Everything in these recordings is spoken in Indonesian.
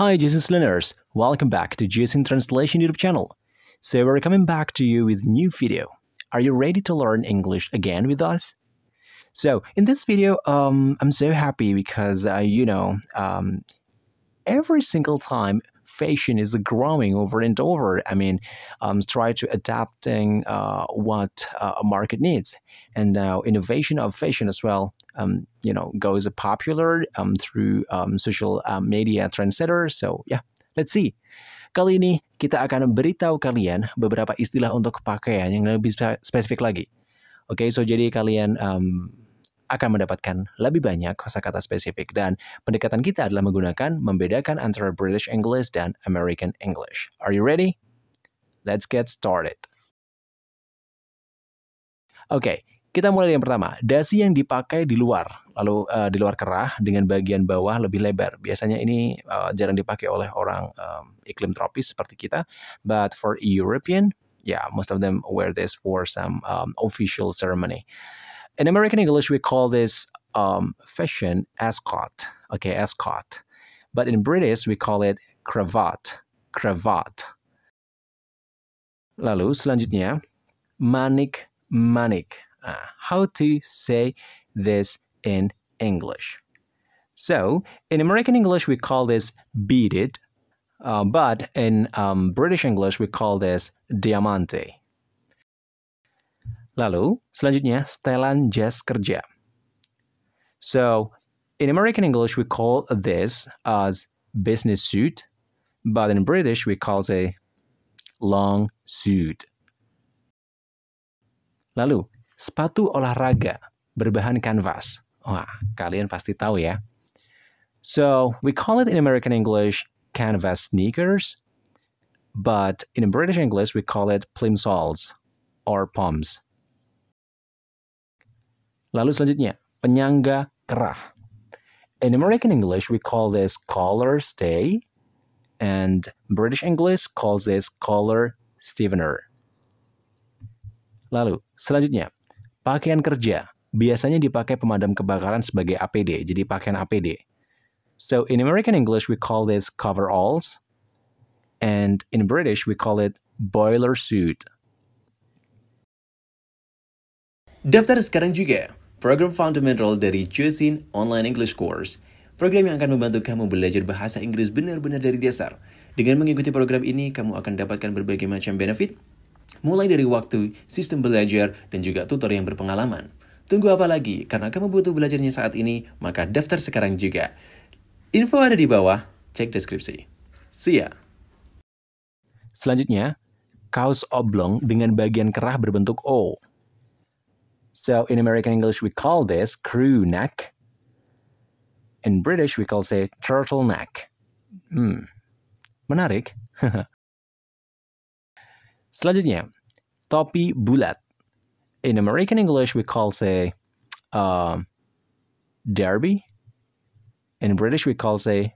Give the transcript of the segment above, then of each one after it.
Hi Joesin listeners, welcome back to Joesin Translation YouTube channel. So we're coming back to you with new video. Are you ready to learn English again with us? So in this video, I'm so happy because every single time fashion is growing over and over. Try to adapting what a market needs, and now innovation of fashion as well. Goes popular through social media trendsetters. So yeah, let's see. Kali ini kita akan beritahu kalian beberapa istilah untuk pakaian yang lebih spesifik lagi. Oke, so jadi kalian akan mendapatkan lebih banyak kosakata spesifik, dan pendekatan kita adalah menggunakan membedakan antara British English dan American English. Are you ready? Let's get started. Oke, kita mulai dari yang pertama. Dasi yang dipakai di luar, lalu di luar kerah dengan bagian bawah lebih lebar. Biasanya ini jarang dipakai oleh orang iklim tropis seperti kita, but for European, yeah, most of them wear this for some official ceremony. In American English, we call this fashion ascot. Okay, ascot. But in British, we call it cravat. Cravat. Lalu selanjutnya, manik. How to say this in English? So, in American English, we call this beaded. But in British English, we call this diamante. Lalu, selanjutnya, setelan jas kerja. So, in American English, we call this as business suit, but in British, we call it a long suit. Lalu, sepatu olahraga berbahan kanvas. Wah, kalian pasti tahu ya. So, we call it in American English canvas sneakers, but in British English, we call it plimsolls or poms. Lalu selanjutnya, penyangga kerah. In American English, we call this collar stay, and British English calls this collar stiffener. Lalu, selanjutnya, pakaian kerja. Biasanya dipakai pemadam kebakaran sebagai APD, jadi pakaian APD. So, in American English, we call this coveralls, and in British, we call it boiler suit. Daftar sekarang juga program fundamental dari Joesin Online English Course. Program yang akan membantu kamu belajar bahasa Inggris benar-benar dari dasar. Dengan mengikuti program ini, kamu akan dapatkan berbagai macam benefit, mulai dari waktu, sistem belajar, dan juga tutor yang berpengalaman. Tunggu apa lagi? Karena kamu butuh belajarnya saat ini, maka daftar sekarang juga. Info ada di bawah, cek deskripsi. See ya! Selanjutnya, kaos oblong dengan bagian kerah berbentuk O. So, in American English, we call this crew neck. In British, we call it turtleneck. Menarik. Selanjutnya, topi bulat. In American English, we call it derby. In British, we call it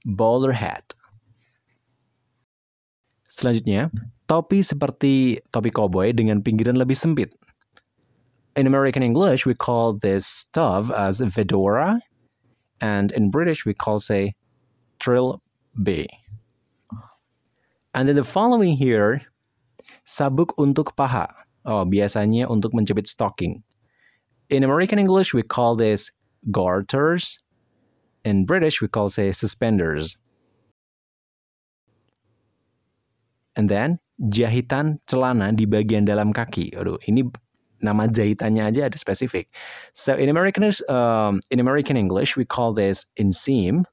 bowler hat. Selanjutnya, topi seperti topi koboi dengan pinggiran lebih sempit. In American English, we call this stuff as fedora, and in British, we call it trilby. And then the following here, sabuk untuk paha. Oh, biasanya untuk menjepit stocking. In American English, we call this garters. In British, we call it suspenders. And then, jahitan celana di bagian dalam kaki. Aduh, ini nama jahitannya aja ada spesifik. So, in American English, we call this inseam.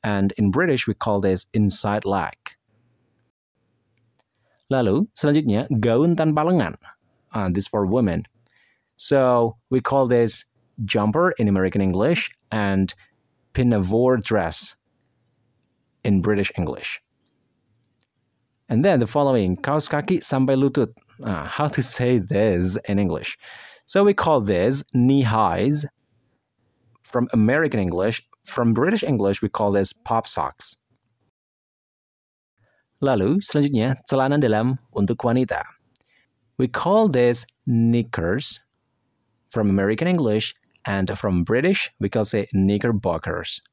And in British, we call this inside leg. Lalu, selanjutnya, gaun tanpa lengan. This for women. So, we call this jumper in American English and pinafore dress in British English. And then the following, kaos kaki sampai lutut. How to say this in English? So, we call this knee highs from American English. From British English, we call this pop socks. Lalu, selanjutnya, celana dalam untuk wanita. We call this knickers from American English, and from British, we call it knickerbockers.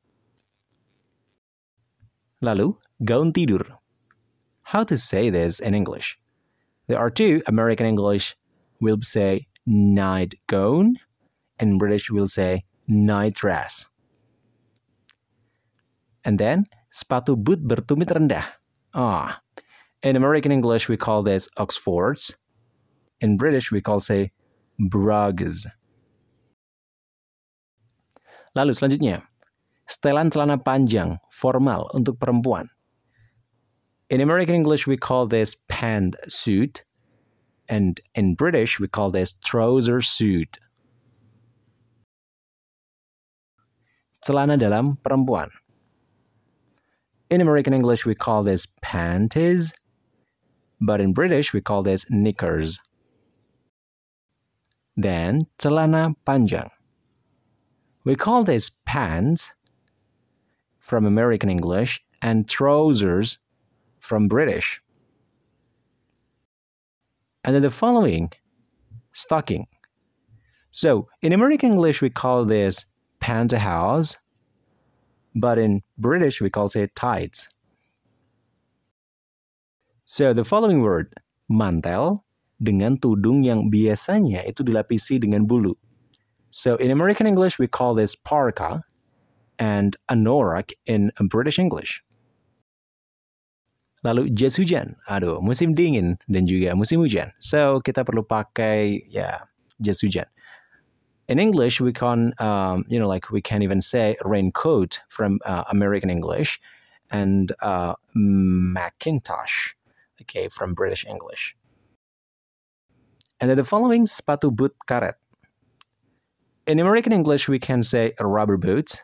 Lalu, gaun tidur. How to say this in English? There are two. American English will say night gown, and British will say night dress. And then, sepatu boot bertumit rendah. In American English, we call this Oxfords. In British, we call say brogues. Lalu selanjutnya, setelan celana panjang formal untuk perempuan. In American English, we call this pantsuit, and in British, we call this trouser suit. Celana dalam perempuan. In American English, we call this panties, but in British, we call this knickers. Then, celana panjang. We call this pants from American English and trousers from British. And then the following, stocking. So, in American English, we call this pantyhose, but in British, we call it tights. So, the following word, mantel, dengan tudung yang biasanya itu dilapisi dengan bulu. So, in American English, we call this parka, and anorak in British English. Lalu jas hujan, musim dingin dan juga musim hujan. So, kita perlu pakai jas hujan. In English, we can, we can even say raincoat from American English and Macintosh, okay, from British English. And then the following, sepatu boot karet. In American English, we can say rubber boots,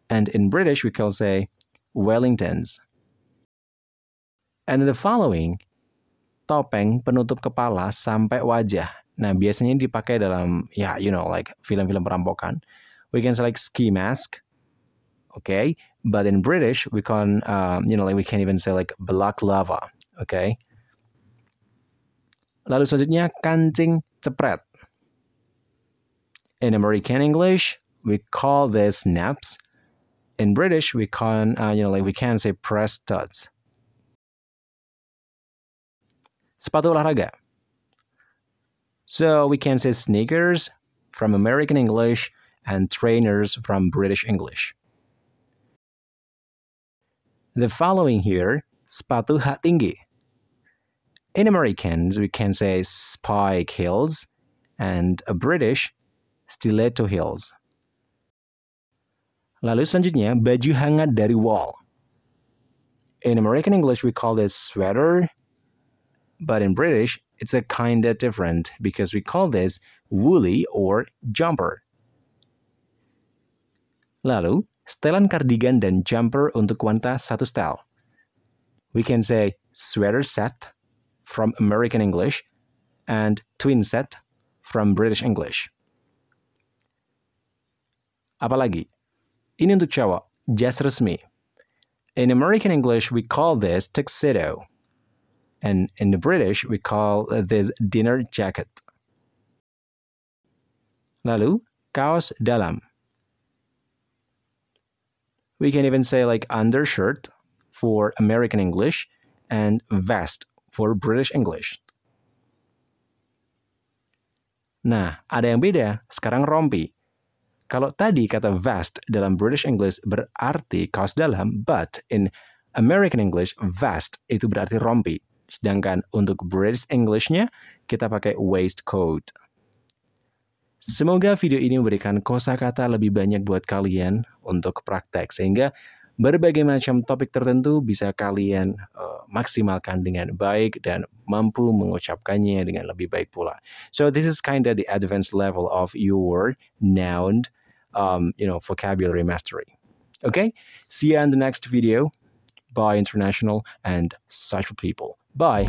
and in British, we can say Wellingtons. And then the following, topeng penutup kepala sampai wajah. Nah, biasanya dipakai dalam, film-film perampokan. We can say like ski mask, okay? But in British, we can, we can even say like balaclava, okay? Lalu selanjutnya, kancing cepret. In American English, we call this snaps. In British, we can, we can say press studs. Sepatu olahraga. So we can say sneakers from American English and trainers from British English. The following here, sepatu hak tinggi. In Americans, we can say spike heels, and British, stiletto heels. Lalu selanjutnya, baju hangat dari wol. In American English, we call this sweater, but in British, it's a kinda different because we call this woolly or jumper. Lalu, setelan kardigan dan jumper untuk wanita satu style. We can say sweater set from American English and twin set from British English. Apalagi, ini untuk cowok, jas resmi. In American English, we call this tuxedo. And in the British, we call this dinner jacket. Lalu, kaos dalam. We can even say like undershirt for American English and vest for British English. Nah, ada yang beda. Sekarang rompi. Kalau tadi kata vest dalam British English berarti kaos dalam, but in American English, vest itu berarti rompi. Sedangkan untuk British English-nya, kita pakai waistcoat. Semoga video ini memberikan kosakata lebih banyak buat kalian untuk praktek, sehingga berbagai macam topik tertentu bisa kalian maksimalkan dengan baik dan mampu mengucapkannya dengan lebih baik pula. So this is kind of the advanced level of your noun, vocabulary mastery. Okay, see you in the next video. Bye, international, and such people. Bye.